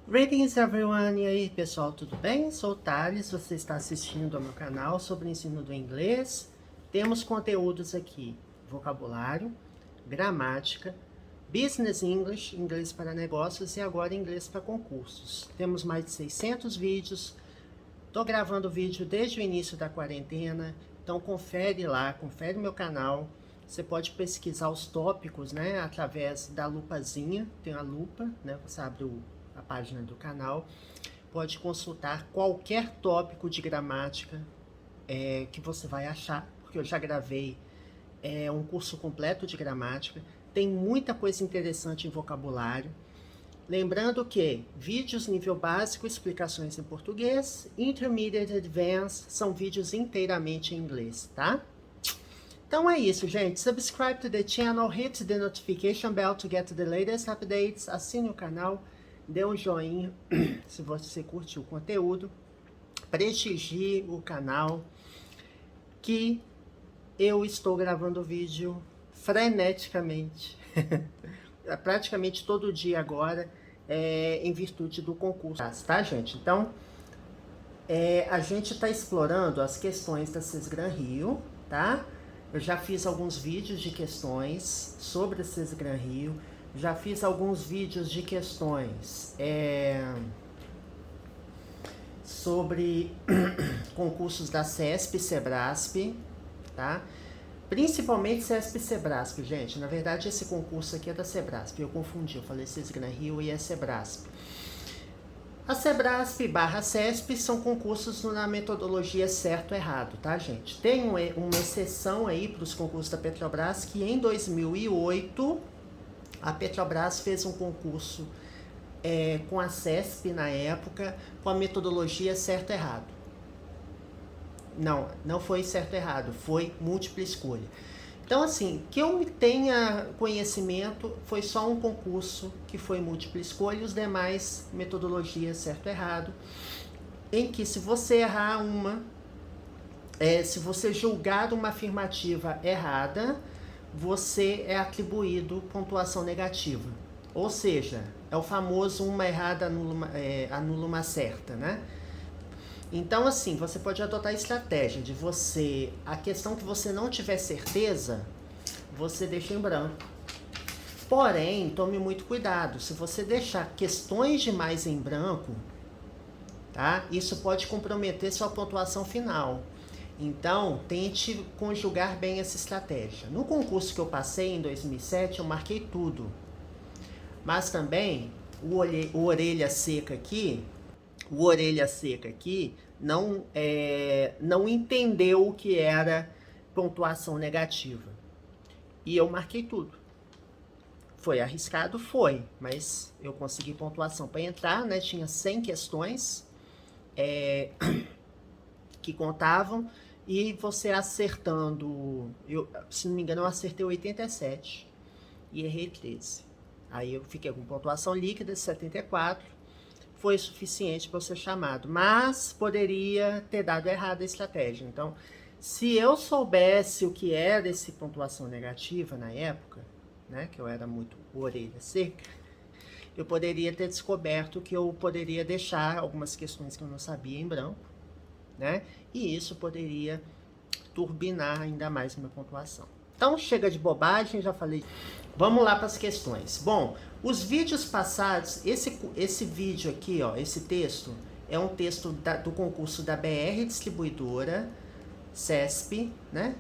Greetings everyone! E aí pessoal, tudo bem? Sou o Thales, você está assistindo ao meu canal sobre o ensino do inglês. Temos conteúdos aqui, vocabulário, gramática, business English, inglês para negócios e agora inglês para concursos. Temos mais de 600 vídeos, estou gravando vídeo desde o início da quarentena, então confere lá, confere meu canal. Você pode pesquisar os tópicos, né, através da lupazinha, tem a lupa, né, você abre a página do canal, pode consultar qualquer tópico de gramática que você vai achar, porque eu já gravei um curso completo de gramática, tem muita coisa interessante em vocabulário. Lembrando que vídeos nível básico, explicações em português, Intermediate Advanced, são vídeos inteiramente em inglês, tá? Então é isso, gente. Subscribe to the channel, hit the notification bell to get the latest updates, assine o canal, dê um joinha se você curtiu o conteúdo, prestigie o canal, que eu estou gravando vídeo freneticamente, praticamente todo dia agora, em virtude do concurso, tá, gente? Então, a gente está explorando as questões da Sesgran Rio, tá? Eu já fiz alguns vídeos de questões sobre a Sesgran Rio, já fiz alguns vídeos de questões sobre concursos da CESP e Sebrasp, tá? Principalmente CESP e Sebrasp, gente. Na verdade, esse concurso aqui é da Sebrasp. Eu confundi, eu falei Sesgran Rio e é Sebrasp. A Sebrasp / CESP são concursos na metodologia certo-errado, tá, gente? Tem uma exceção aí para os concursos da Petrobras, que em 2008 a Petrobras fez um concurso com a CESP na época, com a metodologia certo-errado. Não foi certo-errado, foi múltipla escolha. Então, assim, que eu tenha conhecimento, foi só um concurso que foi múltipla escolha, os demais metodologia certo-errado, em que se você errar se você julgar uma afirmativa errada, você é atribuído pontuação negativa. Ou seja, é o famoso uma errada anula uma certa, né? Então, assim, você pode adotar a estratégia de a questão que você não tiver certeza, você deixa em branco. Porém, tome muito cuidado. Se você deixar questões demais em branco, tá? Isso pode comprometer sua pontuação final. Então, tente conjugar bem essa estratégia. No concurso que eu passei em 2007, eu marquei tudo. Mas também, o orelha seca aqui não entendeu o que era pontuação negativa. E eu marquei tudo. Foi arriscado? Foi, mas eu consegui pontuação para entrar, né? Tinha 100 questões que contavam, e você acertando, se não me engano, eu acertei 87 e errei 13. Aí eu fiquei com pontuação líquida de 74, foi suficiente para eu ser chamado, mas poderia ter dado errado a estratégia. Então, se eu soubesse o que era esse pontuação negativa na época, né, que eu era muito orelha seca, eu poderia ter descoberto que eu poderia deixar algumas questões que eu não sabia em branco, né, e isso poderia turbinar ainda mais minha pontuação. Então, chega de bobagem, já falei. Vamos lá para as questões. Bom, os vídeos passados, esse vídeo aqui, ó, esse texto, é um texto do concurso da BR Distribuidora, CESP, né?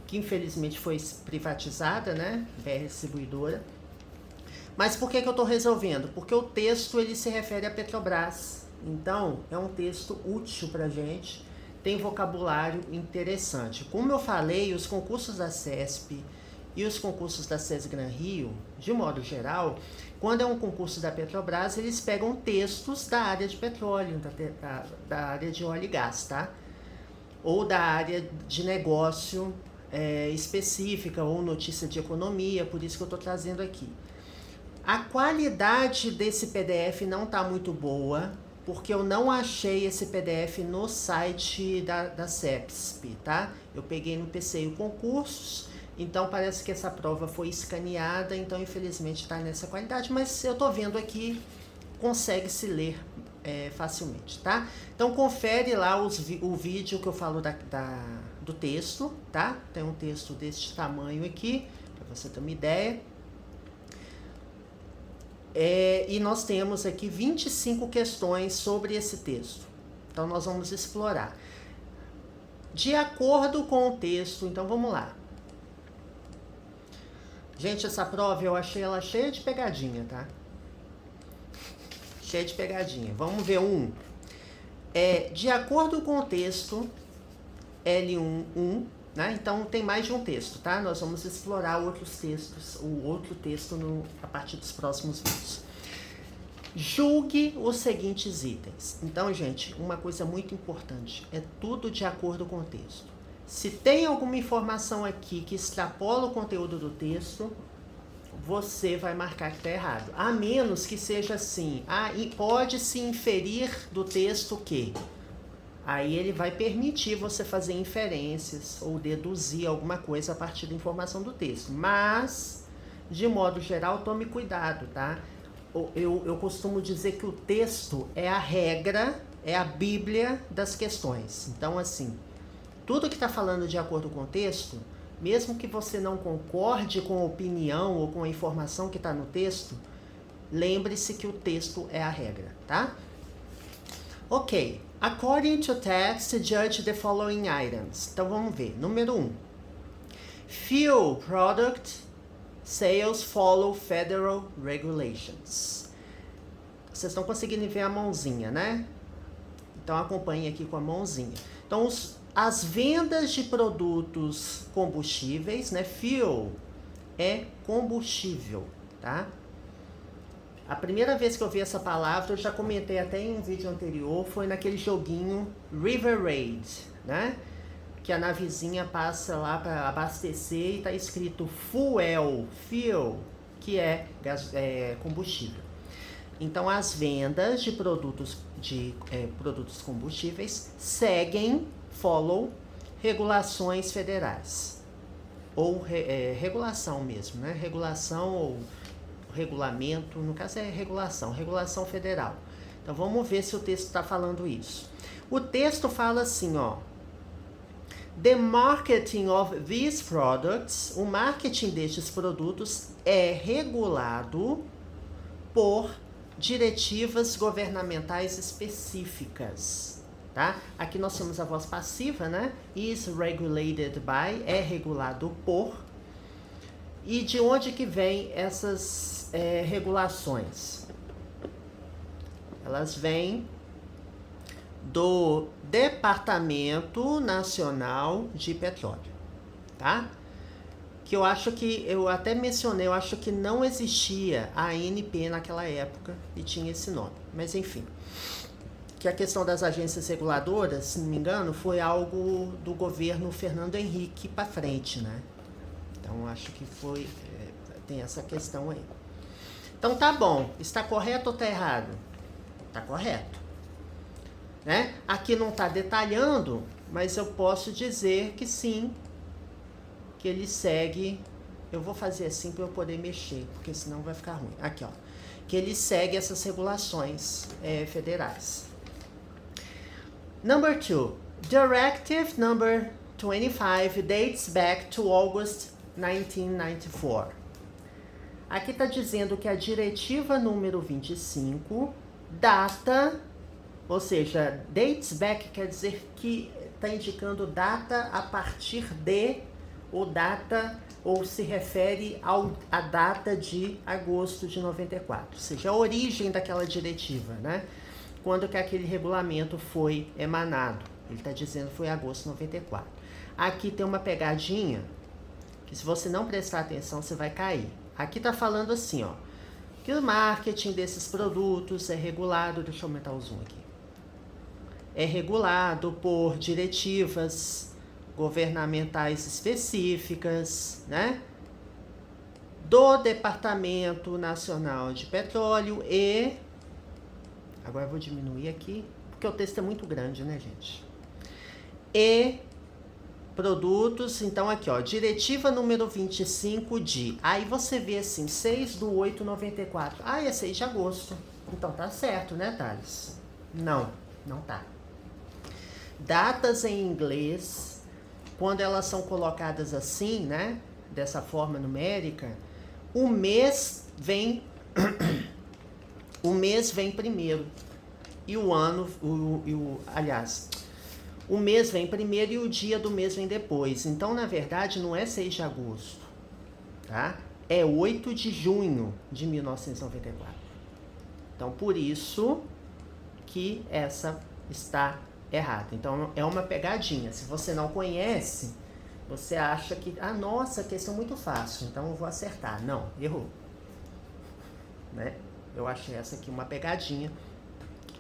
Que infelizmente foi privatizada, né? BR Distribuidora. Mas por que eu estou resolvendo? Porque o texto ele se refere à Petrobras. Então, é um texto útil para a gente, tem vocabulário interessante. Como eu falei, os concursos da CESP e os concursos da Sesgran Rio, de modo geral, quando é um concurso da Petrobras, eles pegam textos da área de petróleo, da área de óleo e gás, tá? Ou da área de negócio específica, ou notícia de economia, por isso que eu estou trazendo aqui. A qualidade desse PDF não está muito boa, porque eu não achei esse PDF no site da CESP, tá? Eu peguei no PCU Concursos, então parece que essa prova foi escaneada, então infelizmente está nessa qualidade, mas eu tô vendo aqui consegue se ler facilmente, tá? Então confere lá o vídeo que eu falo do texto, tá? Tem um texto deste tamanho aqui, para você ter uma ideia. E nós temos aqui 25 questões sobre esse texto. Então nós vamos explorar. De acordo com o texto, então vamos lá. Gente, essa prova eu achei ela cheia de pegadinha, tá? Cheia de pegadinha. Vamos ver um. De acordo com o texto, L1, né? Então tem mais de um texto, tá? Nós vamos explorar outros textos, o outro texto a partir dos próximos vídeos. Julgue os seguintes itens. Então, gente, uma coisa muito importante, é tudo de acordo com o texto. Se tem alguma informação aqui que extrapola o conteúdo do texto, você vai marcar que está errado. A menos que seja assim, pode-se inferir do texto que... Aí ele vai permitir você fazer inferências ou deduzir alguma coisa a partir da informação do texto. Mas, de modo geral, tome cuidado, tá? Eu costumo dizer que o texto é a regra, é a Bíblia das questões. Então, assim, tudo que está falando de acordo com o texto, mesmo que você não concorde com a opinião ou com a informação que está no texto, lembre-se que o texto é a regra, tá? Ok. According to text, judge the following items. Então vamos ver. Número 1. Fuel product sales follow federal regulations. Vocês estão conseguindo ver a mãozinha, né? Então acompanhe aqui com a mãozinha. Então as vendas de produtos combustíveis, né? Fuel é combustível, tá? A primeira vez que eu vi essa palavra, eu já comentei até em um vídeo anterior, foi naquele joguinho River Raid, né? Que a navezinha passa lá para abastecer e tá escrito fuel, que é combustível. Então, as vendas de produtos combustíveis follow regulações federais. Ou regulação mesmo, né? Regulação ou regulamento, no caso é regulação federal. Então vamos ver se o texto está falando isso. O texto fala assim, ó. The marketing of these products, o marketing destes produtos é regulado por diretivas governamentais específicas, tá? Aqui nós temos a voz passiva, né? Is regulated by, é regulado por. E de onde que vem essas regulações? Elas vêm do Departamento Nacional de Petróleo, tá? Que eu acho que, eu até mencionei, eu acho que não existia a ANP naquela época e tinha esse nome. Mas enfim, que a questão das agências reguladoras, se não me engano, foi algo do governo Fernando Henrique para frente, né? Então, acho que tem essa questão aí. Então, tá bom. Está correto ou está errado? Está correto. Né? Aqui não está detalhando, mas eu posso dizer que sim, que ele segue... Eu vou fazer assim para eu poder mexer, porque senão vai ficar ruim. Aqui, ó. Que ele segue essas regulações federais. Number 2. Directive number 25 dates back to August 1994. Aqui está dizendo que a diretiva número 25 data, ou seja, dates back quer dizer que está indicando data a partir de, ou se refere à data de agosto de 94, ou seja, a origem daquela diretiva, né? Quando que aquele regulamento foi emanado. Ele está dizendo que foi agosto de 94. Aqui tem uma pegadinha, que se você não prestar atenção, você vai cair. Aqui está falando assim, ó, que o marketing desses produtos é regulado, deixa eu aumentar o zoom aqui, é regulado por diretivas governamentais específicas, né, do Departamento Nacional de Petróleo e... Agora eu vou diminuir aqui, porque o texto é muito grande, né, gente? E produtos, então aqui, ó, diretiva número 25 de... Aí você vê assim, 6/8/94. Ah, é 6 de agosto. Então tá certo, né, Thales? Não, não tá. Datas em inglês, quando elas são colocadas assim, né, dessa forma numérica, o mês vem o mês vem primeiro e o ano, aliás, o mês vem primeiro e o dia do mês vem depois. Então, na verdade, não é 6 de agosto, tá? É 8 de junho de 1994. Então, por isso que essa está errada. Então, é uma pegadinha. Se você não conhece, você acha que, nossa, questão muito fácil, então eu vou acertar. Não, errou. Né? Eu achei essa aqui uma pegadinha.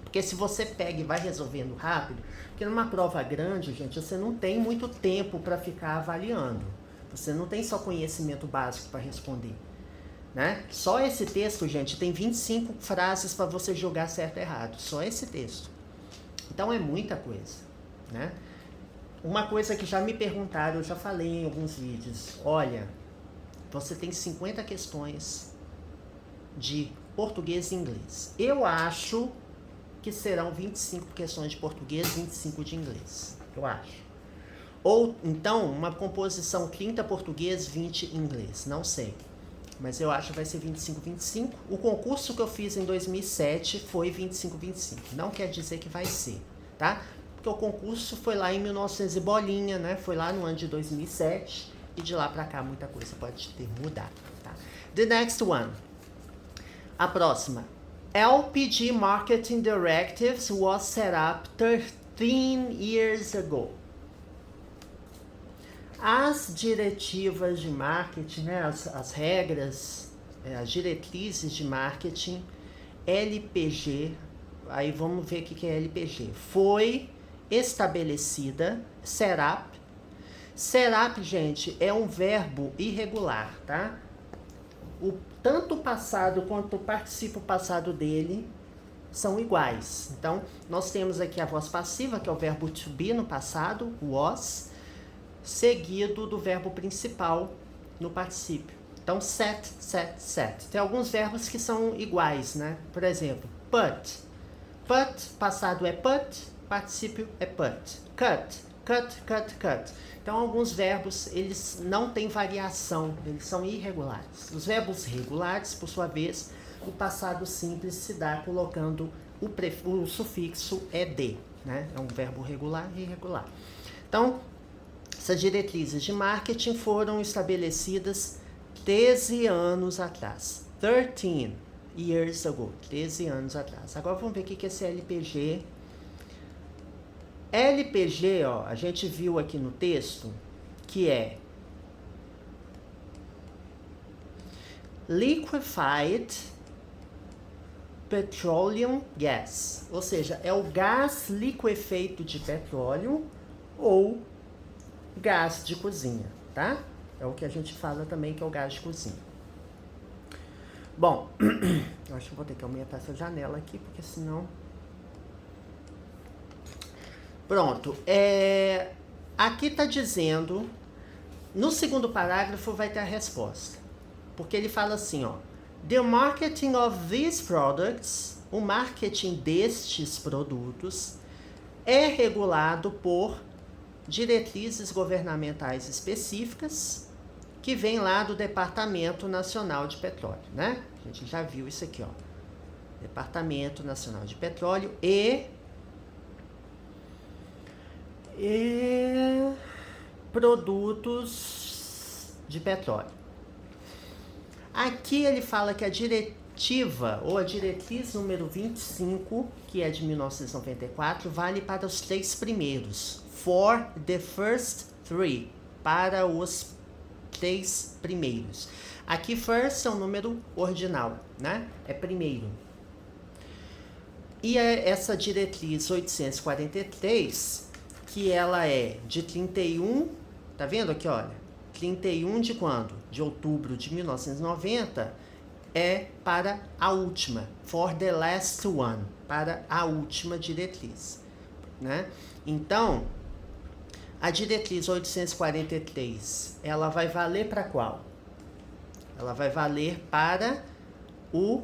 Porque se você pega e vai resolvendo rápido, porque numa prova grande, gente, você não tem muito tempo para ficar avaliando. Você não tem só conhecimento básico para responder. Né? Só esse texto, gente, tem 25 frases para você jogar certo e errado. Só esse texto. Então é muita coisa. Né? Uma coisa que já me perguntaram, eu já falei em alguns vídeos. Olha, você tem 50 questões de português e inglês. Eu acho que serão 25 questões de português, 25 de inglês. Eu acho. Ou, então, uma composição 30 português, 20 inglês. Não sei. Mas eu acho que vai ser 25, 25. O concurso que eu fiz em 2007 foi 25, 25. Não quer dizer que vai ser, tá? Porque o concurso foi lá em 1900 e bolinha, né? Foi lá no ano de 2007. E de lá pra cá muita coisa pode ter mudado, tá? The next one. A próxima. LPG Marketing Directives was set up 13 years ago. As diretivas de marketing, né, as regras, as diretrizes de marketing, LPG, aí vamos ver o que é LPG. Foi estabelecida, set up. Set up, gente, é um verbo irregular, tá? Tanto o passado quanto o particípio passado dele são iguais. Então, nós temos aqui a voz passiva, que é o verbo to be no passado, was, seguido do verbo principal no particípio. Então, set, set, set. Tem alguns verbos que são iguais, né? Por exemplo, put. Put, passado é put, particípio é put. Cut, cut, cut, cut. Então, alguns verbos, eles não têm variação, eles são irregulares. Os verbos regulares, por sua vez, o passado simples se dá colocando o sufixo ed, né? É um verbo regular e irregular. Então, essas diretrizes de marketing foram estabelecidas 13 anos atrás. 13 years ago. 13 anos atrás. Agora vamos ver o que é esse LPG. LPG, ó, a gente viu aqui no texto que é Liquefied Petroleum Gas. Ou seja, é o gás liquefeito de petróleo ou gás de cozinha, tá? É o que a gente fala também que é o gás de cozinha. Bom, eu acho que vou ter que aumentar essa janela aqui, porque senão... Pronto. Aqui está dizendo, no segundo parágrafo vai ter a resposta. Porque ele fala assim, ó. The marketing of these products, o marketing destes produtos, é regulado por diretrizes governamentais específicas que vem lá do Departamento Nacional de Petróleo, né? A gente já viu isso aqui, ó. Departamento Nacional de Petróleo e produtos de petróleo. Aqui ele fala que a diretiva, ou a diretriz número 25, que é de 1994, vale para os 3 primeiros. For the first 3, para os 3 primeiros. Aqui first é um número ordinal, né? É primeiro. E essa diretriz 843, que ela é de 31, tá vendo aqui, olha? 31 de quando? De outubro de 1990, é para a última, for the last one, para a última diretriz, né? Então, a diretriz 843, ela vai valer para qual? Ela vai valer para o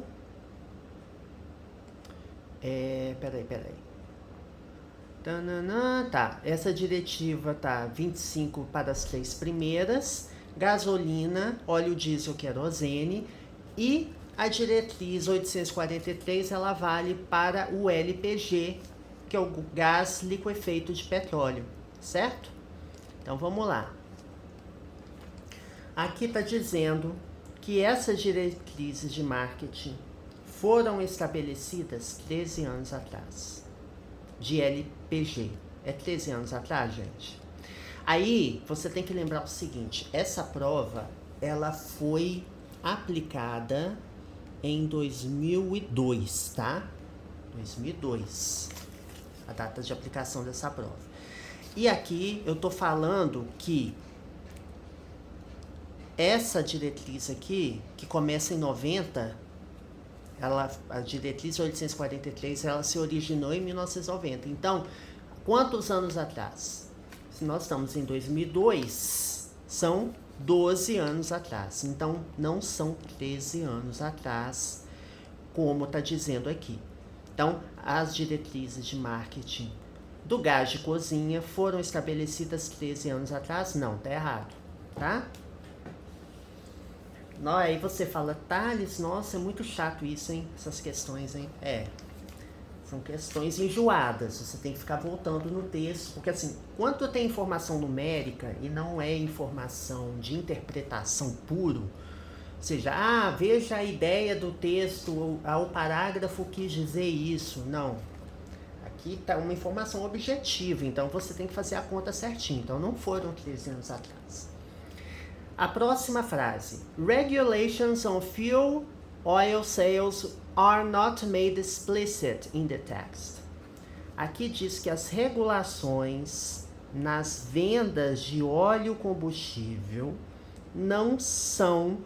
Peraí. Tananã, tá, essa diretiva tá 25 para as 3 primeiras, gasolina, óleo diesel, querosene, e a diretriz 843, ela vale para o LPG, que é o gás liquefeito de petróleo, certo? Então vamos lá. Aqui está dizendo que essas diretrizes de marketing foram estabelecidas 13 anos atrás, de LPG. É 13 anos atrás, gente. Aí, você tem que lembrar o seguinte, essa prova, ela foi aplicada em 2002, tá? 2002, a data de aplicação dessa prova. E aqui, eu tô falando que essa diretriz aqui, que começa em 90, a diretriz 843, ela se originou em 1990. Então, quantos anos atrás? Se nós estamos em 2002, são 12 anos atrás. Então, não são 13 anos atrás, como está dizendo aqui. Então, as diretrizes de marketing do gás de cozinha foram estabelecidas 13 anos atrás? Não, está errado, tá? Aí você fala, Thales, nossa, é muito chato isso, hein? Essas questões, hein? São questões enjoadas, você tem que ficar voltando no texto, porque assim, quando tem informação numérica e não é informação de interpretação puro, ou seja, veja a ideia do texto, o parágrafo quis dizer isso, não. Aqui está uma informação objetiva, então você tem que fazer a conta certinho, então não foram 13 anos atrás. A próxima frase. Regulations on fuel oil sales are not made explicit in the text. Aqui diz que as regulações nas vendas de óleo combustível não são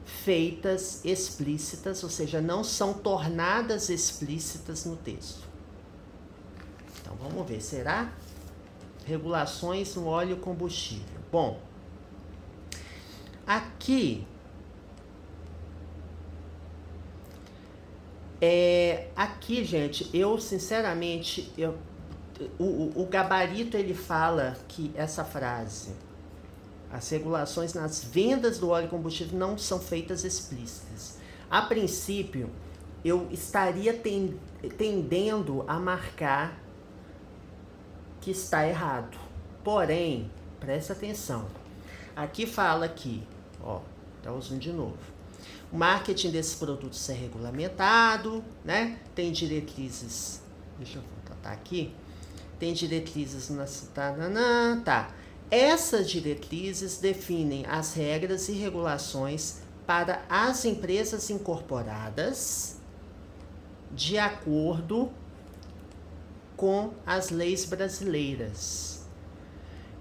feitas explícitas, ou seja, não são tornadas explícitas no texto. Então vamos ver, será? Regulações no óleo combustível. Bom, aqui, gente, eu sinceramente, o gabarito ele fala que essa frase, as regulações nas vendas do óleo combustível não são feitas explícitas. A princípio, eu estaria tendendo a marcar que está errado. Porém, presta atenção. Aqui fala que, tá usando de novo. O marketing desses produtos é regulamentado, né? Tem diretrizes, deixa eu botar aqui. Tem diretrizes tá. Essas diretrizes definem as regras e regulações para as empresas incorporadas de acordo com as leis brasileiras.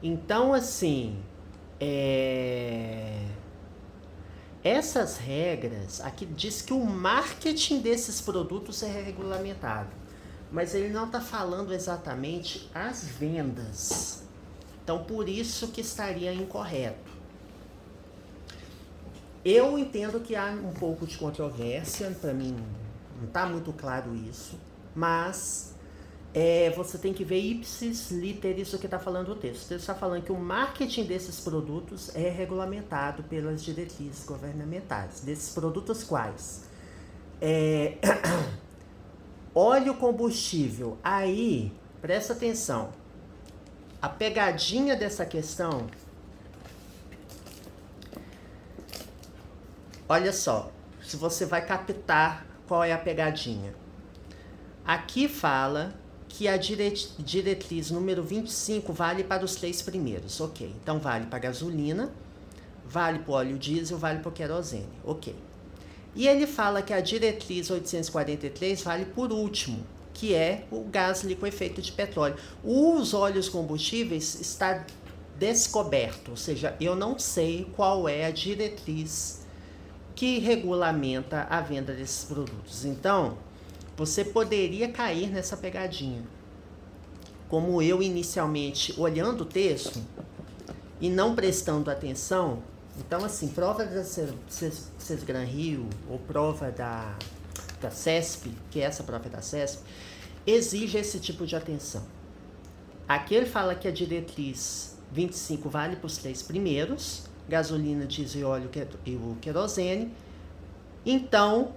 Então, assim, essas regras, aqui diz que o marketing desses produtos é regulamentado, mas ele não está falando exatamente as vendas. Então, por isso que estaria incorreto. Eu entendo que há um pouco de controvérsia, para mim não está muito claro isso, mas você tem que ver ipsis literis o que está falando o texto. O texto está falando que o marketing desses produtos é regulamentado pelas diretrizes governamentais. Desses produtos quais? Óleo combustível. Aí, presta atenção. A pegadinha dessa questão, olha só, se você vai captar qual é a pegadinha. Aqui fala que a diretriz número 25 vale para os 3 primeiros, ok. Então vale para a gasolina, vale para o óleo diesel, vale para o querosene, ok. E ele fala que a diretriz 843 vale por último, que é o gás liquefeito de petróleo. Os óleos combustíveis está descoberto, ou seja, eu não sei qual é a diretriz que regulamenta a venda desses produtos. Então, você poderia cair nessa pegadinha. Como eu inicialmente, olhando o texto e não prestando atenção, então assim, prova da Sesgran Rio ou prova da da CESP, que é essa própria da CESP, exige esse tipo de atenção. Aqui ele fala que a diretriz 25 vale para os 3 primeiros, gasolina, diesel e óleo e o querosene. Então,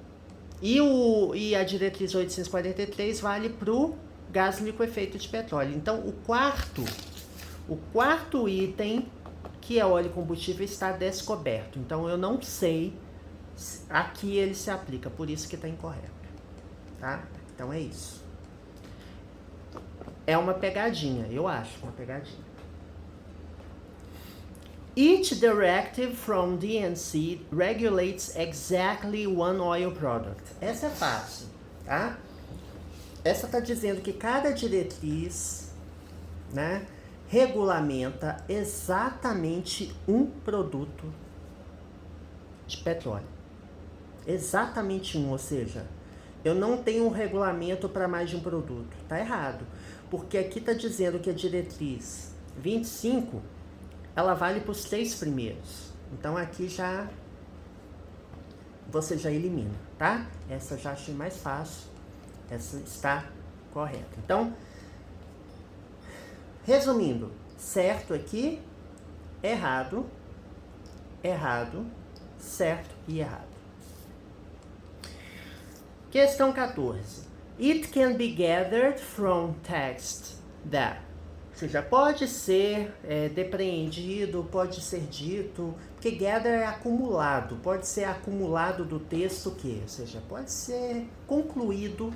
e a diretriz 843 vale para o gás liquefeito de petróleo. Então, o quarto item, que é óleo e combustível, está descoberto. Então, eu não sei, aqui ele se aplica, por isso que está incorreto. Tá? Então, é isso. É uma pegadinha, eu acho, uma pegadinha. Each directive from DNC regulates exactly one oil product. Essa é fácil, tá? Essa está dizendo que cada diretriz, né, regulamenta exatamente um produto de petróleo. Exatamente um, ou seja, eu não tenho um regulamento para mais de um produto. Tá errado, porque aqui está dizendo que a diretriz 25, ela vale para os 3 primeiros. Então aqui já você já elimina, tá? Essa eu já achei mais fácil. Essa está correta. Então, resumindo, certo aqui, errado, errado, certo e errado. Questão 14. It can be gathered from text that. Ou seja, pode ser depreendido, pode ser dito, porque gather é acumulado, pode ser acumulado do texto que, ou seja, pode ser concluído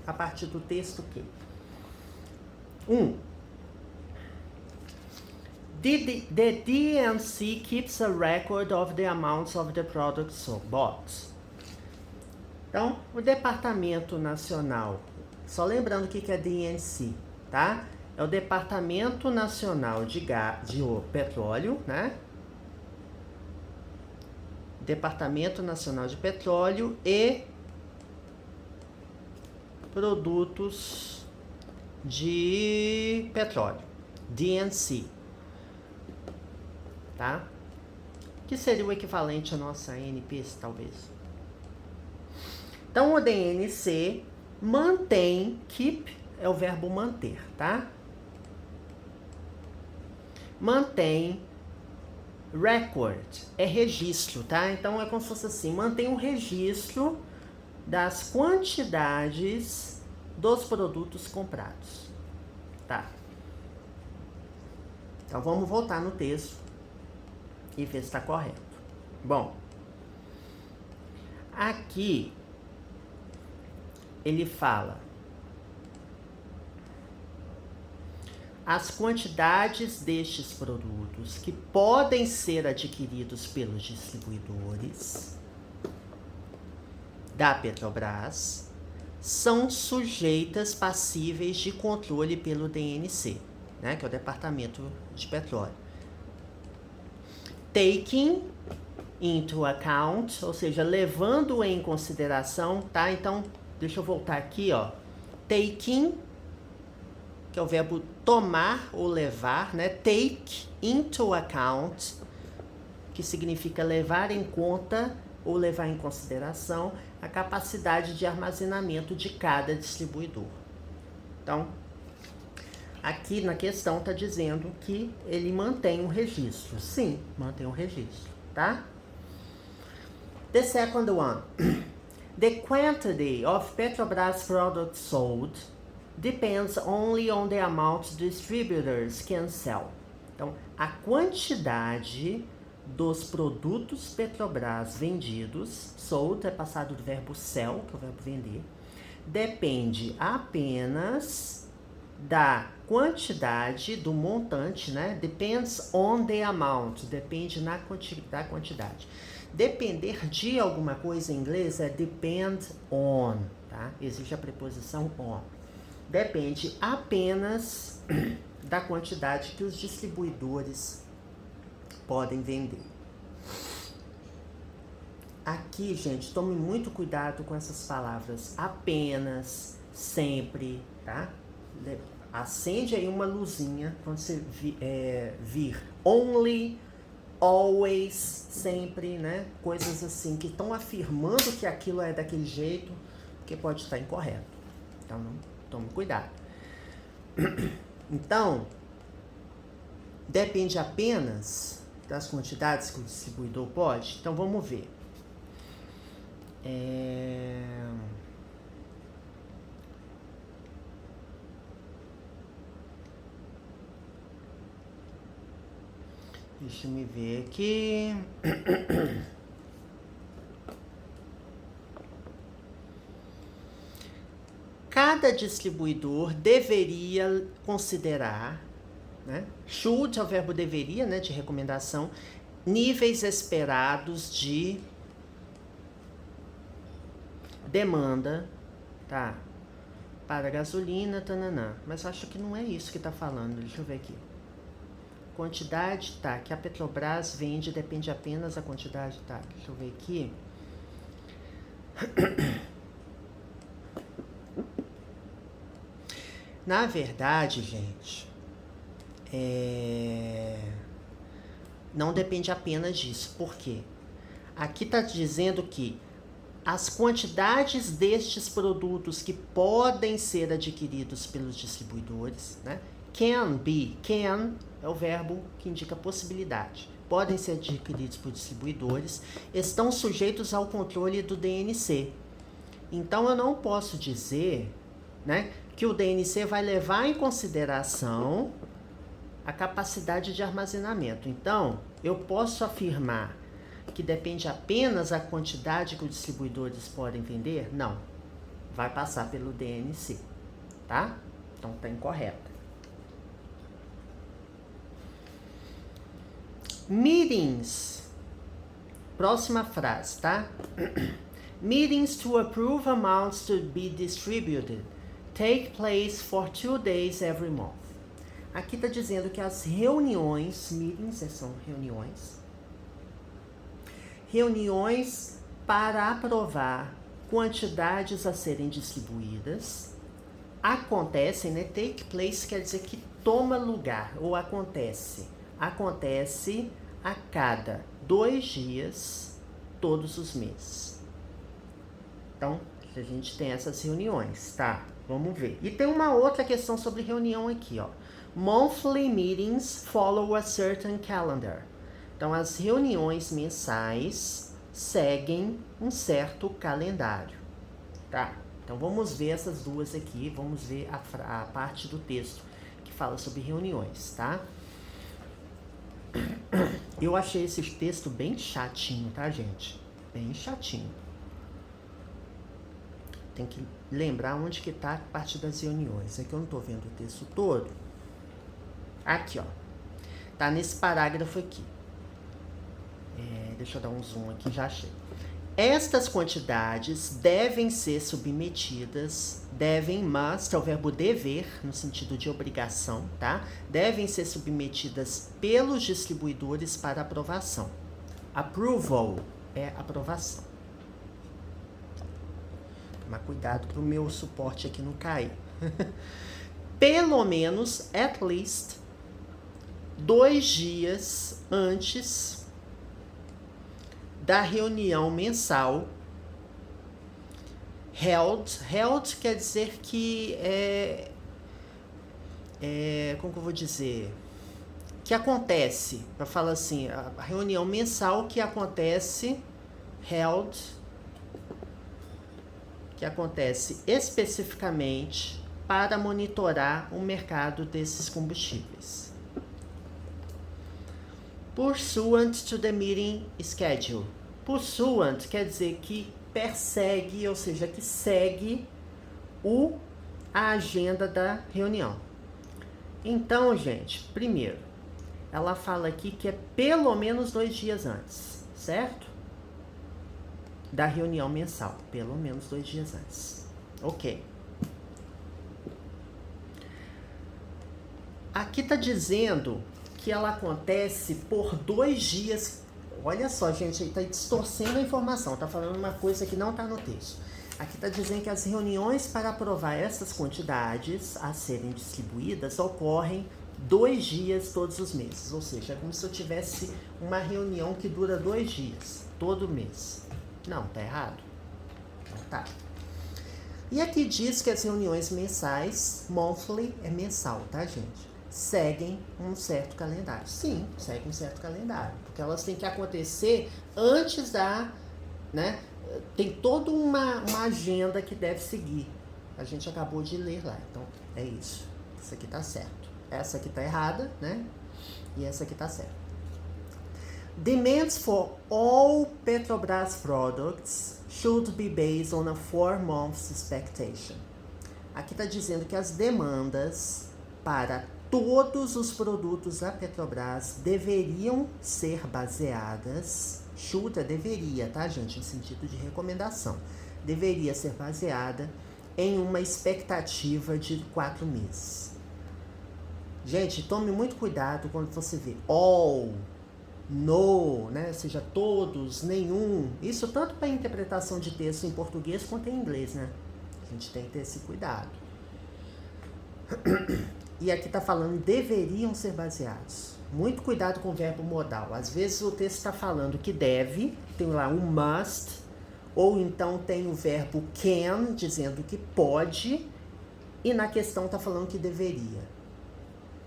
a partir do texto que. 1. The DNC keeps a record of the amounts of the products bought. Então, o Departamento Nacional, só lembrando o que é DNC, tá? É o Departamento Nacional de Petróleo, né? Departamento Nacional de Petróleo e Produtos de Petróleo, DNC, tá? Que seria o equivalente à nossa ANP, talvez. Então, o DNC mantém, keep é o verbo manter, tá? Mantém, record é registro, tá? Então, é como se fosse assim, mantém um registro das quantidades dos produtos comprados, tá? Então, vamos voltar no texto e ver se está correto. Bom, aqui ele fala as quantidades destes produtos que podem ser adquiridos pelos distribuidores da Petrobras são sujeitas passíveis de controle pelo DNC, né, que é o Departamento de Petróleo. Taking into account, ou seja, levando em consideração, tá? Então, deixa eu voltar aqui, ó. Taking, que é o verbo tomar ou levar, né? Take into account, que significa levar em conta ou levar em consideração a capacidade de armazenamento de cada distribuidor. Então, aqui na questão está dizendo que ele mantém um registro. Sim, mantém um registro, tá? The second one. The quantity of Petrobras products sold depends only on the amount distributors can sell. Então, a quantidade dos produtos Petrobras vendidos, sold é passado do verbo sell, que é o verbo vender, depende apenas da quantidade, do montante, né? Depends on the amount, depende da quantidade. Depender de alguma coisa em inglês é depend on, tá? Existe a preposição on. Depende apenas da quantidade que os distribuidores podem vender. Aqui, gente, tome muito cuidado com essas palavras. Apenas, sempre, tá? Acende aí uma luzinha quando você vir only, always, sempre, né? Coisas assim que estão afirmando que aquilo é daquele jeito. porque pode estar incorreto. Então, tome cuidado. Então, depende apenas das quantidades que o distribuidor pode. Então, vamos ver. Deixa eu ver aqui. Cada distribuidor deveria considerar, né? Should é o verbo deveria, né, de recomendação, níveis esperados de demanda, tá? Para gasolina, tananã. Mas acho que não é isso que tá falando. Deixa eu ver aqui. Quantidade, tá? Que a Petrobras vende depende apenas da quantidade, tá? Deixa eu ver aqui. Na verdade, gente, não depende apenas disso. Por quê? Aqui está dizendo que as quantidades destes produtos que podem ser adquiridos pelos distribuidores, né? Can é o verbo que indica possibilidade. Podem ser adquiridos por distribuidores, estão sujeitos ao controle do DNC. Então, eu não posso dizer, né, que o DNC vai levar em consideração a capacidade de armazenamento. Então, eu posso afirmar que depende apenas da quantidade que os distribuidores podem vender? Não. Vai passar pelo DNC, tá? Então, tá incorreta. Meetings. Próxima frase, tá? Meetings to approve amounts to be distributed take place for 2 days every month. Aqui está dizendo que as reuniões, meetings são reuniões para aprovar quantidades a serem distribuídas, acontecem, né? Take place quer dizer que toma lugar, ou acontece a cada 2 dias, todos os meses. Então, a gente tem essas reuniões, tá? Vamos ver. E tem uma outra questão sobre reunião aqui, ó. Monthly meetings follow a certain calendar. Então, as reuniões mensais seguem um certo calendário, tá? Então, vamos ver essas duas aqui. Vamos ver a parte do texto que fala sobre reuniões, tá? Eu achei esse texto bem chatinho, tá, gente? Bem chatinho. Tem que lembrar onde que tá a parte das reuniões. É que eu não tô vendo o texto todo. Aqui, ó. Tá nesse parágrafo aqui. Deixa eu dar um zoom aqui, já achei. Estas quantidades devem ser submetidas, must, é o verbo dever, no sentido de obrigação, tá? Devem ser submetidas pelos distribuidores para aprovação. Approval é aprovação. Tomar cuidado para o meu suporte aqui não cair. Pelo menos, at least, 2 dias antes da reunião mensal. Held quer dizer que como que eu vou dizer? Que acontece, para falar assim, a reunião mensal que acontece, held, que acontece especificamente para monitorar o mercado desses combustíveis. Pursuant to the meeting schedule. Pursuant quer dizer que persegue, ou seja, que segue a agenda da reunião. Então, gente, primeiro, ela fala aqui que é pelo menos 2 dias antes, certo? Da reunião mensal, pelo menos 2 dias antes. Ok. Aqui tá dizendo que ela acontece por 2 dias. Olha só, gente, aí tá distorcendo a informação, tá falando uma coisa que não tá no texto. Aqui tá dizendo que as reuniões para aprovar essas quantidades a serem distribuídas ocorrem 2 dias todos os meses. Ou seja, é como se eu tivesse uma reunião que dura 2 dias, todo mês. Não, tá errado? Não tá. E aqui diz que as reuniões mensais, monthly é mensal, tá, gente? Seguem um certo calendário. Sim, seguem um certo calendário. Porque elas têm que acontecer antes da, né? Tem toda uma agenda que deve seguir. A gente acabou de ler lá. Então, é isso. Isso aqui tá certo. Essa aqui tá errada, né? E essa aqui tá certa. Demands for all Petrobras products should be based on a 4 months expectation. Aqui está dizendo que as demandas para todos os produtos da Petrobras deveriam ser baseadas, should é deveria, tá, gente, em sentido de recomendação, deveria ser baseada em uma expectativa de 4 meses. Gente, tome muito cuidado quando você vê all, no, né? Ou seja, todos, nenhum. Isso tanto para interpretação de texto em português quanto em inglês, né? A gente tem que ter esse cuidado. E aqui tá falando deveriam ser baseados. Muito cuidado com o verbo modal. Às vezes o texto está falando que deve, tem lá um must, ou então tem o verbo can, dizendo que pode, e na questão tá falando que deveria.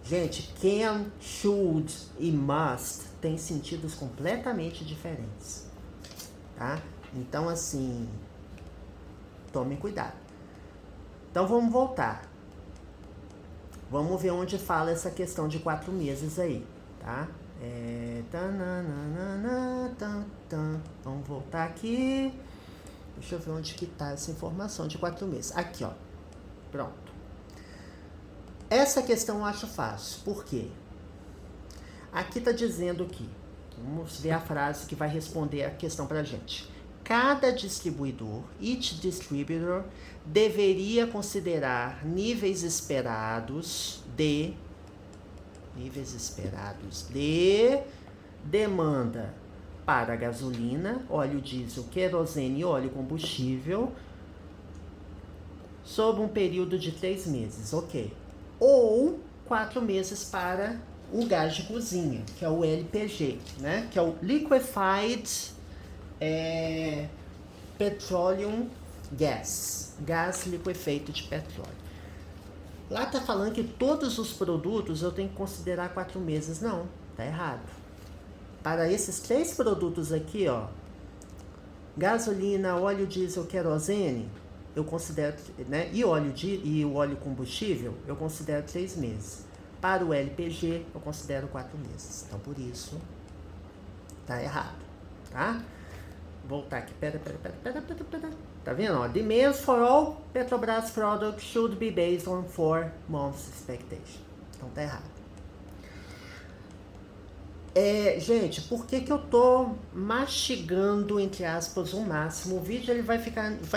Gente, can, should e must têm sentidos completamente diferentes, tá? Então, assim, tomem cuidado. Então, vamos voltar. Vamos ver onde fala essa questão de 4 meses aí, tá? Vamos voltar aqui. Deixa eu ver onde que tá essa informação de 4 meses. Aqui, ó. Pronto. Essa questão eu acho fácil. Por quê? Aqui está dizendo que, vamos ver a frase que vai responder a questão para a gente. Cada distribuidor, each distributor, deveria considerar níveis esperados de demanda para gasolina, óleo diesel, querosene e óleo combustível sob um período de 3 meses, ok. Ou 4 meses para o gás de cozinha, que é o LPG, né? Que é o Liquefied Petroleum Gas, gás liquefeito de petróleo. Lá tá falando que todos os produtos eu tenho que considerar 4 meses. Não, tá errado. Para esses 3 produtos aqui, ó, gasolina, óleo diesel, querosene, eu considero, né, e o óleo combustível, eu considero 3 meses. Para o LPG, eu considero 4 meses. Então, por isso, tá errado, tá? Voltar aqui, pera. Tá vendo? Ó, demands for all Petrobras products should be based on 4 months expectation. Então, tá errado. Gente, por que eu tô mastigando, entre aspas, o máximo? O vídeo ele vai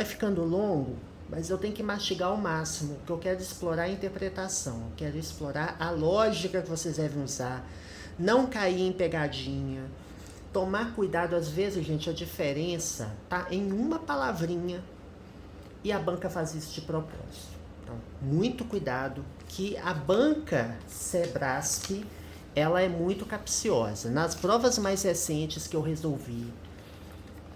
ficando longo, mas eu tenho que mastigar ao máximo, porque eu quero explorar a interpretação, eu quero explorar a lógica que vocês devem usar, não cair em pegadinha, tomar cuidado. Às vezes, gente, a diferença tá em uma palavrinha e a banca faz isso de propósito. Então, muito cuidado, que a banca Sebrasp, ela é muito capciosa. Nas provas mais recentes que eu resolvi,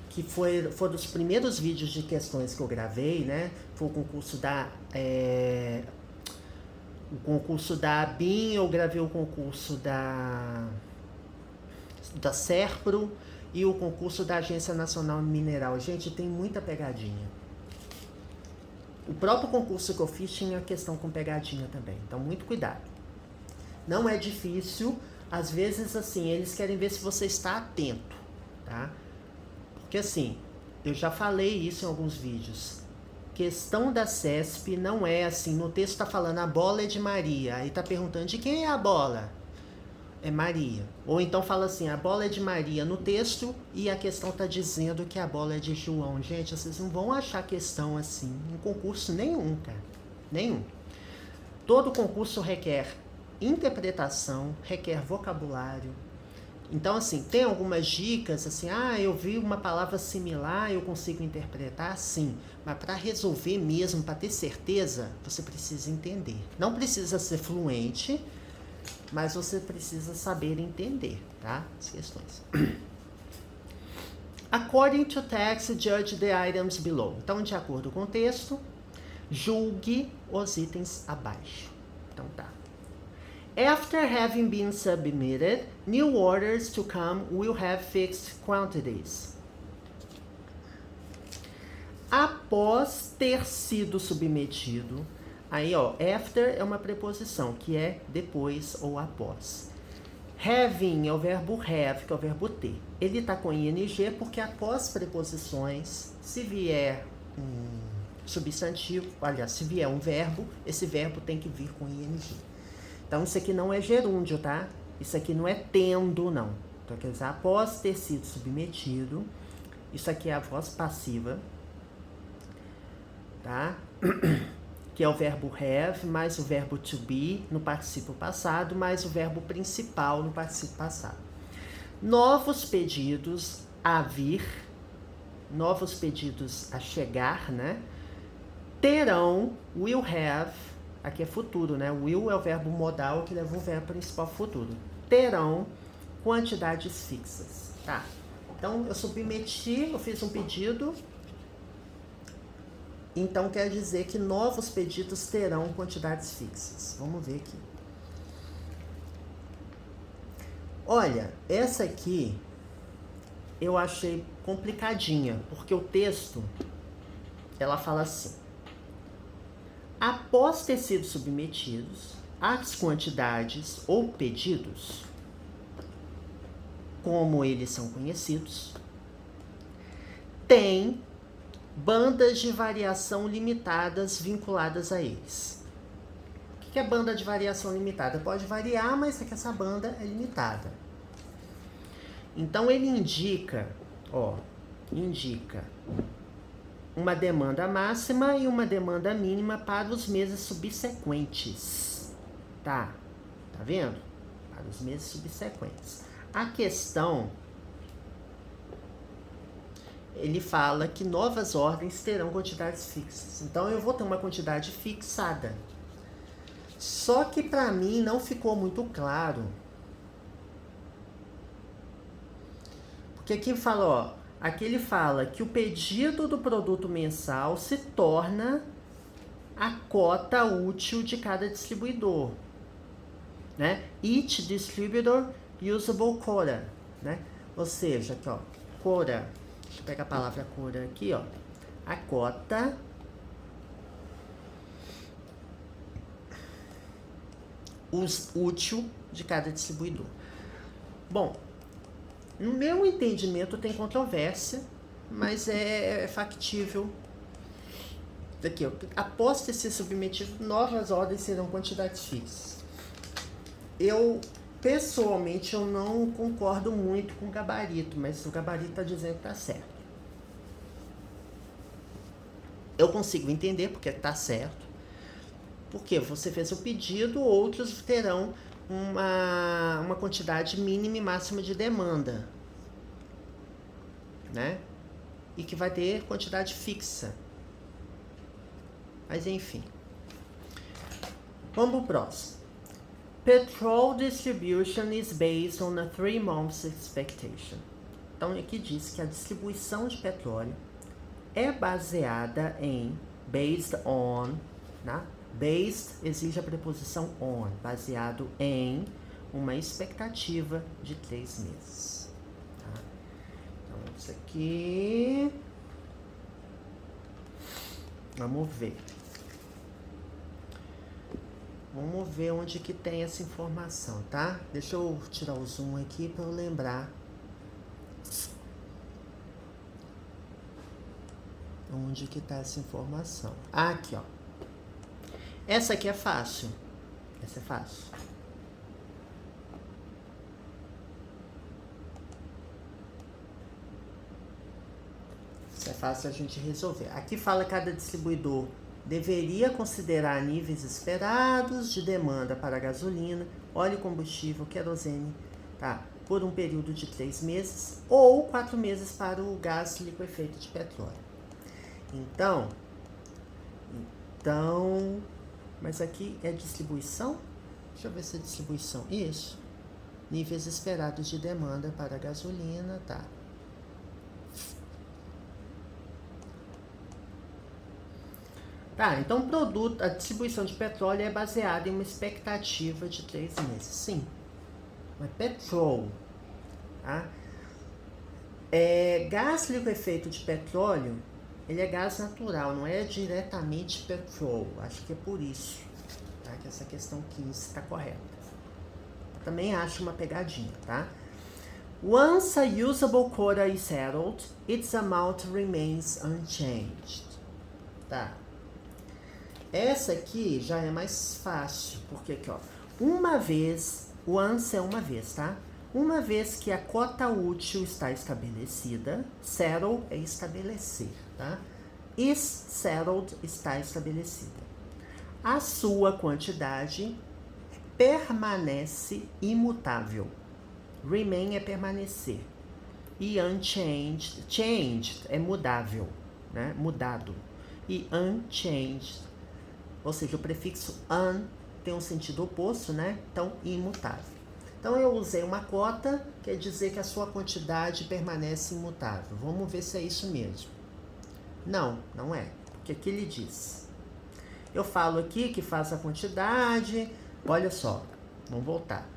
que foram os primeiros vídeos de questões que eu gravei, né? Foi o concurso da ABIN, eu gravei o concurso da Serpro e o concurso da Agência Nacional Mineral. Gente, tem muita pegadinha. O próprio concurso que eu fiz tinha questão com pegadinha também. Então, muito cuidado. Não é difícil. Às vezes, assim, eles querem ver se você está atento, tá? Porque, assim, eu já falei isso em alguns vídeos. Questão da CESP não é assim, no texto está falando a bola é de Maria. Aí tá perguntando de quem é a bola? É Maria. Ou então fala assim, a bola é de Maria no texto e a questão tá dizendo que a bola é de João. Gente, vocês não vão achar questão assim em concurso nenhum, cara. Nenhum. Todo concurso requer interpretação, requer vocabulário. Então, assim, tem algumas dicas, assim, eu vi uma palavra similar, eu consigo interpretar, sim. Mas para resolver mesmo, para ter certeza, você precisa entender. Não precisa ser fluente, mas você precisa saber entender, tá? As questões. According to text, judge the items below. Então, de acordo com o texto, Julgue os itens abaixo. Então tá. After having been submitted, new orders to come will have fixed quantities. Após ter sido submetido, aí ó, after é uma preposição, que é depois ou após. Having é o verbo have, que é o verbo ter. Ele tá com ing porque após preposições, se vier um substantivo, aliás, se vier um verbo, esse verbo tem que vir com ing. Então, isso aqui não é gerúndio, tá? Isso aqui não é tendo, não. Então, quer dizer, após ter sido submetido, isso aqui é a voz passiva, tá? Que é o verbo have, mais o verbo to be no particípio passado, mais o verbo principal no particípio passado. Novos pedidos a vir, novos pedidos a chegar, né? Terão, will have, aqui é futuro, né? Will é o verbo modal que leva o verbo principal futuro. Terão quantidades fixas, tá? Então, eu submeti, eu fiz um pedido. Então, quer dizer que novos pedidos terão quantidades fixas. Vamos ver aqui. Olha, essa aqui eu achei complicadinha, porque o texto, ela fala assim. Após ter sido submetidos, as quantidades ou pedidos, como eles são conhecidos, têm bandas de variação limitadas vinculadas a eles. O que é banda de variação limitada? Pode variar, mas é que essa banda é limitada. Então, ele indica uma demanda máxima e uma demanda mínima para os meses subsequentes. Tá vendo? Para os meses subsequentes. A questão, ele fala que novas ordens terão quantidades fixas. Então, eu vou ter uma quantidade fixada. Só que para mim não ficou muito claro. Porque aqui fala, aqui ele fala que o pedido do produto mensal se torna a cota útil de cada distribuidor, né? Each distributor usable quota, né? Ou seja, aqui ó, quota. Deixa eu pegar a palavra quota aqui, ó. A cota útil de cada distribuidor. Bom, no meu entendimento tem controvérsia, mas é factível. Aqui, ó, após ter sido submetido, novas ordens serão quantidades fixas. Pessoalmente, eu não concordo muito com o gabarito, mas o gabarito está dizendo que está certo. Eu consigo entender porque está certo. Porque você fez o pedido, outros terão uma quantidade mínima e máxima de demanda, né? E que vai ter quantidade fixa. Mas enfim. Vamos pro próximo. Petrol distribution is based on a 3 months expectation. Então aqui diz que a distribuição de petróleo é baseada em based on, né? Based exige a preposição on, baseado em uma expectativa de 3 meses. Tá? Então, isso aqui... Vamos ver. Vamos ver onde que tem essa informação, tá? Deixa eu tirar o zoom aqui para eu lembrar. Onde que tá essa informação? Aqui, ó. Essa aqui é fácil. Essa é fácil. Isso é fácil a gente resolver. Aqui fala que cada distribuidor deveria considerar níveis esperados de demanda para gasolina, óleo combustível, querosene, tá? Por um período de 3 meses ou 4 meses para o gás liquefeito de petróleo. Então, mas aqui é distribuição? Deixa eu ver se é distribuição. Isso. Níveis esperados de demanda para gasolina, tá? Tá, então a distribuição de petróleo é baseada em uma expectativa de 3 meses. Sim, mas petróleo, tá? Gás liquefeito de petróleo, ele é gás natural, não é diretamente petróleo. Acho que é por isso, tá? Que essa questão 15 está correta. Eu também acho uma pegadinha, tá? Once a usable quota is settled, its amount remains unchanged. Tá. Essa aqui já é mais fácil, porque aqui, ó, uma vez, once é uma vez, tá? Uma vez que a cota útil está estabelecida, settle é estabelecer, tá? Is settled está estabelecida. A sua quantidade permanece imutável. Remain é permanecer. E unchanged, changed é mudável, né? Mudado. E unchanged, ou seja, o prefixo un tem um sentido oposto, né? Então, imutável. Então, eu usei uma cota, quer dizer que a sua quantidade permanece imutável. Vamos ver se é isso mesmo. Não, não é. Porque aqui ele diz. Eu falo aqui que faz a quantidade. Olha só, vamos voltar.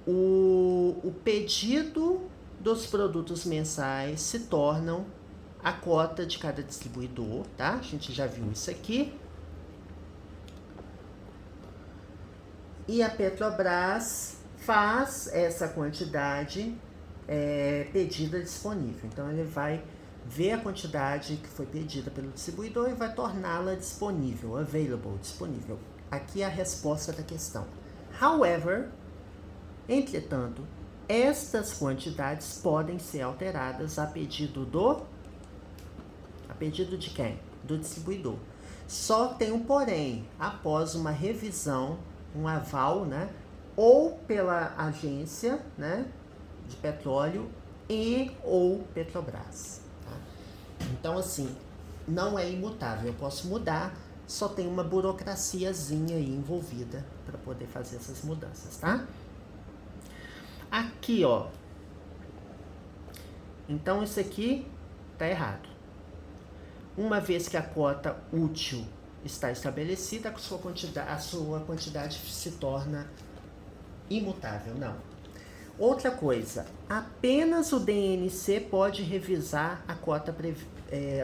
O pedido dos produtos mensais se tornam a cota de cada distribuidor, tá? A gente já viu isso aqui. E a Petrobras faz essa quantidade pedida disponível. Então, ele vai ver a quantidade que foi pedida pelo distribuidor e vai torná-la disponível, available, disponível. Aqui é a resposta da questão. However, entretanto, estas quantidades podem ser alteradas a pedido de quem? Do distribuidor. Só tem um porém, após uma revisão, um aval, né? Ou pela agência, né, de petróleo e ou Petrobras. Tá? Então, assim, não é imutável. Eu posso mudar, só tem uma burocraciazinha aí envolvida para poder fazer essas mudanças, tá? Aqui, ó. Então, isso aqui tá errado. Uma vez que a cota útil está estabelecida, a sua quantidade se torna imutável. Não. Outra coisa, apenas o DNC pode revisar a cota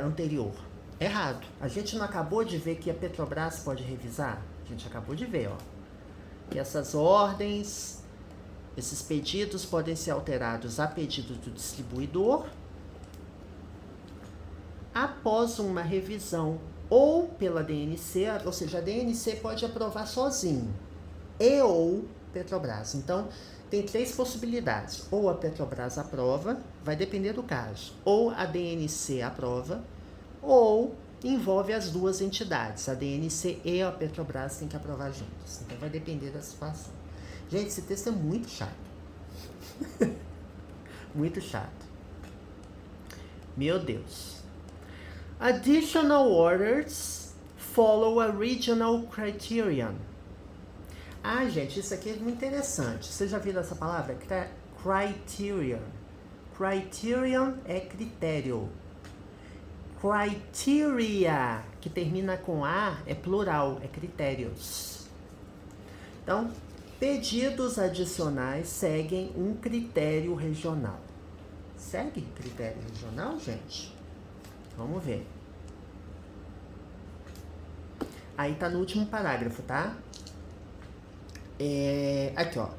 anterior. Errado. A gente não acabou de ver que a Petrobras pode revisar? A gente acabou de ver, ó. Que essas ordens, esses pedidos podem ser alterados a pedido do distribuidor após uma revisão ou pela DNC, ou seja, a DNC pode aprovar sozinho, e ou Petrobras. Então, tem 3 possibilidades. Ou a Petrobras aprova, vai depender do caso, ou a DNC aprova, ou envolve as duas entidades, a DNC e a Petrobras têm que aprovar juntas. Então, vai depender da situação. Gente, esse texto é muito chato. Muito chato. Meu Deus. Additional orders follow a regional criterion. Ah, gente, isso aqui é muito interessante. Vocês já viram essa palavra? Criterion. Criterion é critério. Criteria, que termina com A, é plural, é critérios. Então, pedidos adicionais seguem um critério regional. Segue critério regional, gente? Vamos ver. Aí tá no último parágrafo, tá? Aqui, ó.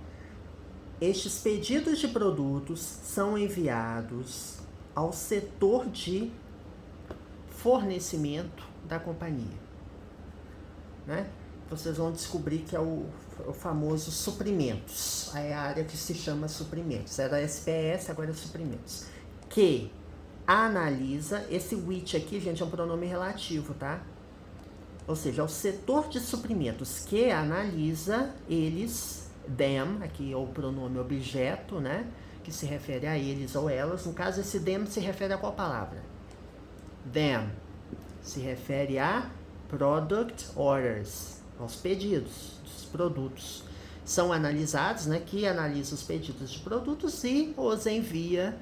Estes pedidos de produtos são enviados ao setor de fornecimento da companhia, né? Vocês vão descobrir que é o famoso suprimentos. Aí é a área que se chama suprimentos. Era SPS, agora é suprimentos. Que analisa, esse which aqui, gente, é um pronome relativo, tá? Ou seja, é o setor de suprimentos que analisa eles, them, aqui é o pronome objeto, né? Que se refere a eles ou elas. No caso, esse them se refere a qual palavra? Them se refere a product orders, aos pedidos dos produtos. São analisados, né? Que analisa os pedidos de produtos e os envia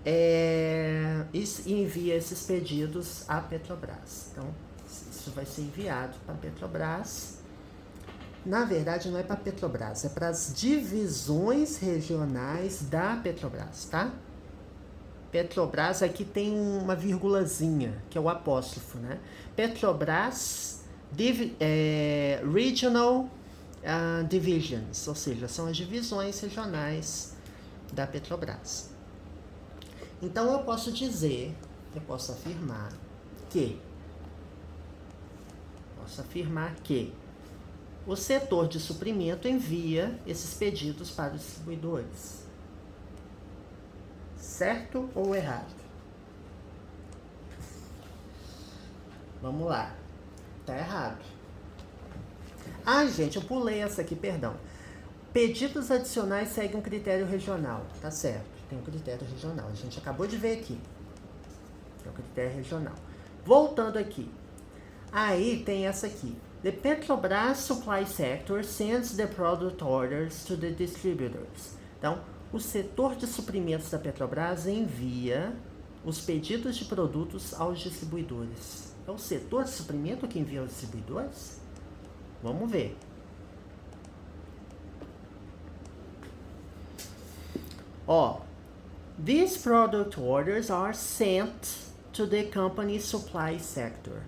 E envia esses pedidos à Petrobras. Então, isso vai ser enviado para a Petrobras. Na verdade, não é para a Petrobras, é para as divisões regionais da Petrobras, tá? Petrobras, aqui tem uma virgulazinha, que é o apóstrofo, né? Petrobras Regional Divisions, ou seja, são as divisões regionais da Petrobras. Então, eu posso afirmar que o setor de suprimento envia esses pedidos para os distribuidores. Certo ou errado? Vamos lá. Tá errado. Gente, eu pulei essa aqui, perdão. Pedidos adicionais seguem um critério regional. Tá certo, tem um critério regional. A gente acabou de ver aqui. É um critério regional. Voltando aqui. Aí tem essa aqui. The Petrobras supply sector sends the product orders to the distributors. Então, o setor de suprimentos da Petrobras envia os pedidos de produtos aos distribuidores. É o setor de suprimento que envia aos distribuidores? Vamos ver. These product orders are sent to the company supply sector.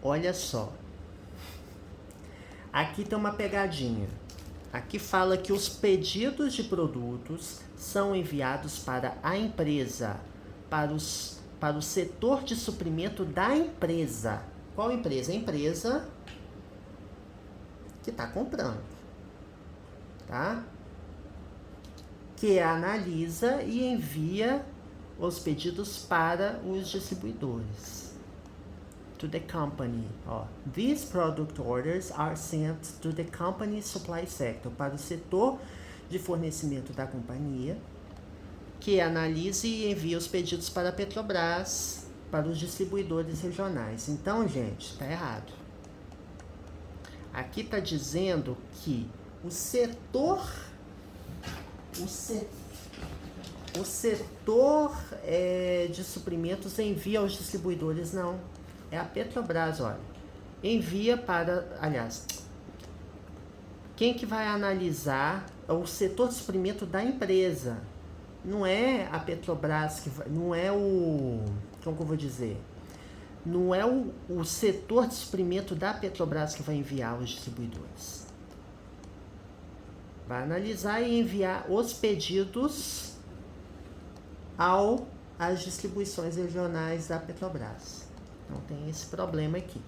Olha só. Aqui tem uma pegadinha. Aqui fala que os pedidos de produtos são enviados para a empresa, para o setor de suprimento da empresa. Qual empresa? A empresa que está comprando, tá? Que analisa e envia os pedidos para os distribuidores. To the company. These product orders are sent to the company supply sector, para o setor de fornecimento da companhia, que analisa e envia os pedidos para a Petrobras, para os distribuidores regionais. Então, gente, tá errado. Aqui tá dizendo que o setor de suprimentos envia aos distribuidores, não. É a Petrobras, olha. Envia para... Aliás, quem que vai analisar é o setor de suprimento da empresa. Não é a Petrobras que vai... Não é o... Como que eu vou dizer? Não é o setor de suprimento da Petrobras que vai enviar aos distribuidores. Vai analisar e enviar os pedidos às distribuições regionais da Petrobras. Então tem esse problema aqui.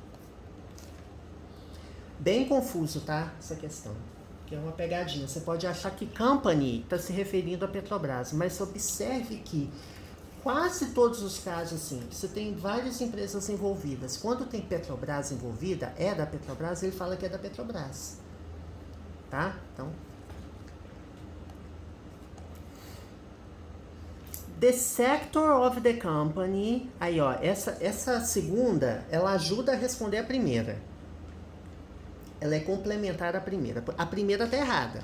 Bem confuso, tá? Essa questão. Que é uma pegadinha. Você pode achar que company está se referindo a Petrobras, mas observe que quase todos os casos, assim, você tem várias empresas envolvidas. Quando tem Petrobras envolvida, é da Petrobras, ele fala que é da Petrobras. Tá? Então... The sector of the company. Aí, essa segunda, ela ajuda a responder a primeira. Ela é complementar à primeira. A primeira tá errada.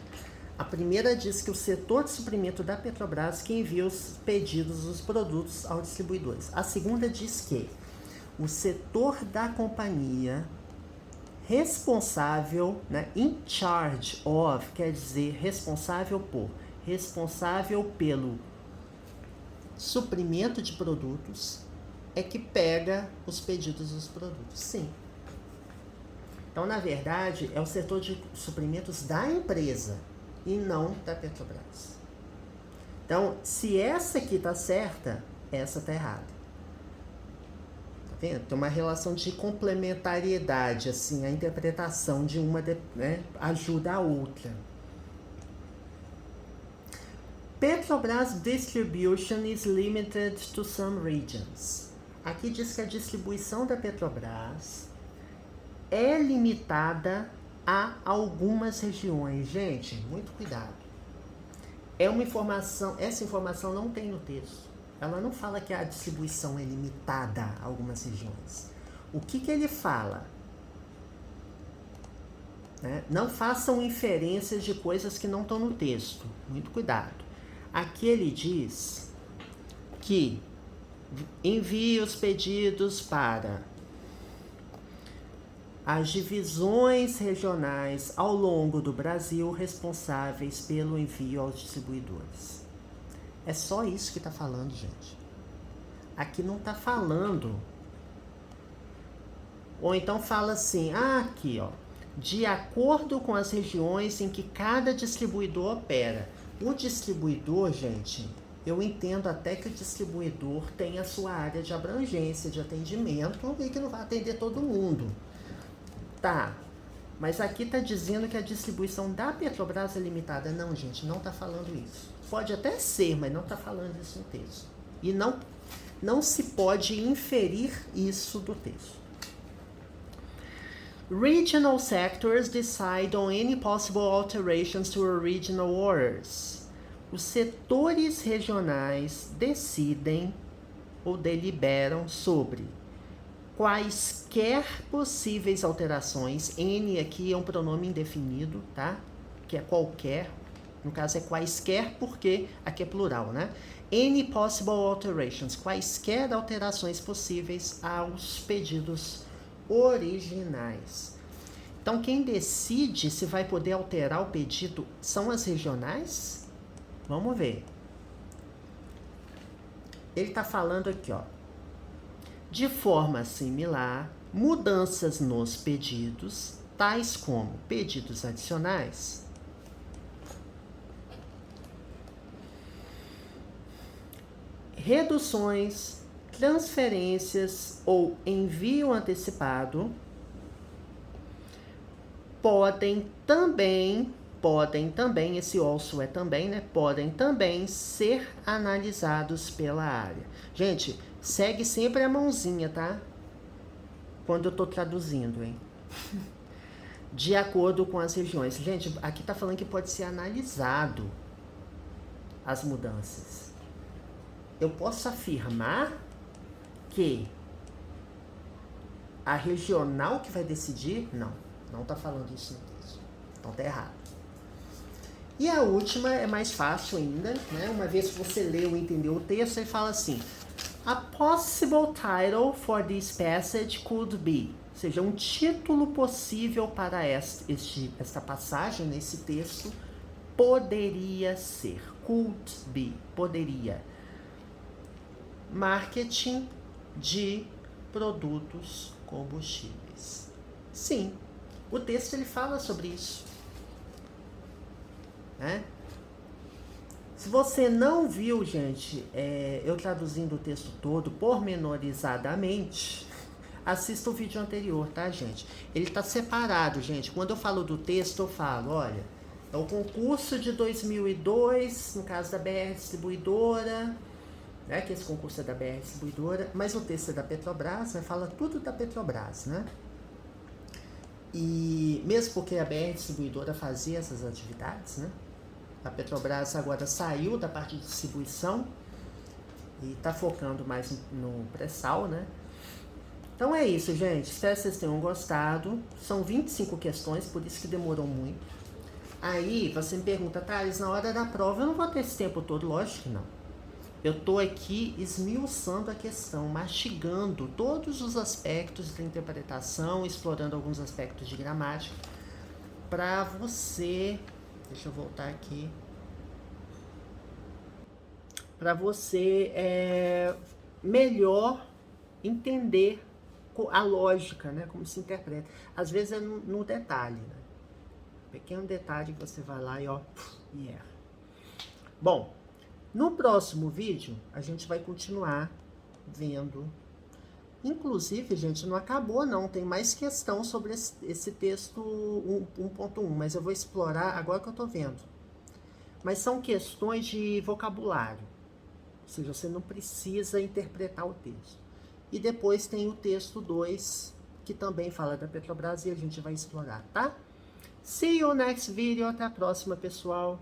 A primeira diz que o setor de suprimento da Petrobras que envia os pedidos dos produtos aos distribuidores. A segunda diz que o setor da companhia responsável, né, in charge of, quer dizer responsável pelo suprimento de produtos, é que pega os pedidos dos produtos. Sim. Então, na verdade, é o setor de suprimentos da empresa e não da Petrobras. Então, se essa aqui tá certa, essa tá errada. Tá vendo? Tem uma relação de complementariedade, assim, a interpretação de uma, né, ajuda a outra. Petrobras distribution is limited to some regions. Aqui diz que a distribuição da Petrobras é limitada a algumas regiões. Gente, muito cuidado. Essa informação não tem no texto. Ela não fala que a distribuição é limitada a algumas regiões. O que ele fala? né? Não façam inferências de coisas que não estão no texto. Muito cuidado. Aqui ele diz que envie os pedidos para as divisões regionais ao longo do Brasil responsáveis pelo envio aos distribuidores. É só isso que está falando, gente. Aqui não está falando. Ou então fala assim, aqui, ó, de acordo com as regiões em que cada distribuidor opera. O distribuidor, gente, eu entendo até que o distribuidor tem a sua área de abrangência, de atendimento, e que não vai atender todo mundo. Tá, mas aqui tá dizendo que a distribuição da Petrobras é limitada. Não, gente, não tá falando isso. Pode até ser, mas não tá falando isso no texto. E não se pode inferir isso do texto. Regional sectors decide on any possible alterations to original orders. Os setores regionais decidem ou deliberam sobre quaisquer possíveis alterações. N aqui é um pronome indefinido, tá? Que é qualquer. No caso é quaisquer porque aqui é plural, né? Any possible alterations. Quaisquer alterações possíveis aos pedidos originais. Então, quem decide se vai poder alterar o pedido são as regionais? Vamos ver. Ele está falando aqui, ó. De forma similar, mudanças nos pedidos, tais como pedidos adicionais, reduções, transferências ou envio antecipado, podem também, esse also é também, né? Podem também ser analisados pela área. Gente, segue sempre a mãozinha, tá? Quando eu tô traduzindo, hein? De acordo com as regiões. Gente, aqui tá falando que pode ser analisado as mudanças. Eu posso afirmar que a regional que vai decidir? Não tá falando isso no texto. Então tá errado. E a última é mais fácil ainda, né? Uma vez que você leu e entendeu o texto, ele fala assim: a possible title for this passage could be. Ou seja, um título possível para esta passagem, nesse texto, poderia ser. Could be, poderia. Marketing de produtos combustíveis. Sim, o texto ele fala sobre isso. Né? Se você não viu, gente, eu traduzindo o texto todo pormenorizadamente, assista o vídeo anterior, tá, gente? Ele tá separado, gente. Quando eu falo do texto, eu falo, olha, é o concurso de 2002, no caso da BR Distribuidora, né, que esse concurso é da BR Distribuidora, mas o texto é da Petrobras, né, fala tudo da Petrobras, né? E mesmo porque a BR Distribuidora fazia essas atividades, né? A Petrobras agora saiu da parte de distribuição e está focando mais no pré-sal, né? Então é isso, gente. Espero que vocês tenham gostado. São 25 questões, por isso que demorou muito. Aí você me pergunta, Thales, na hora da prova eu não vou ter esse tempo todo? Lógico que não. Eu estou aqui esmiuçando a questão, mastigando todos os aspectos da interpretação, explorando alguns aspectos de gramática, para você... Deixa eu voltar aqui. Para você melhor entender a lógica, né? Como se interpreta. Às vezes é no detalhe, né? Pequeno detalhe que você vai lá e ó, e erra. Bom, no próximo vídeo a gente vai continuar vendo. Inclusive, gente, não acabou não, tem mais questão sobre esse texto 1.1, mas eu vou explorar agora que eu tô vendo. Mas são questões de vocabulário, ou seja, você não precisa interpretar o texto. E depois tem o texto 2, que também fala da Petrobras e a gente vai explorar, tá? See you next video, até a próxima, pessoal!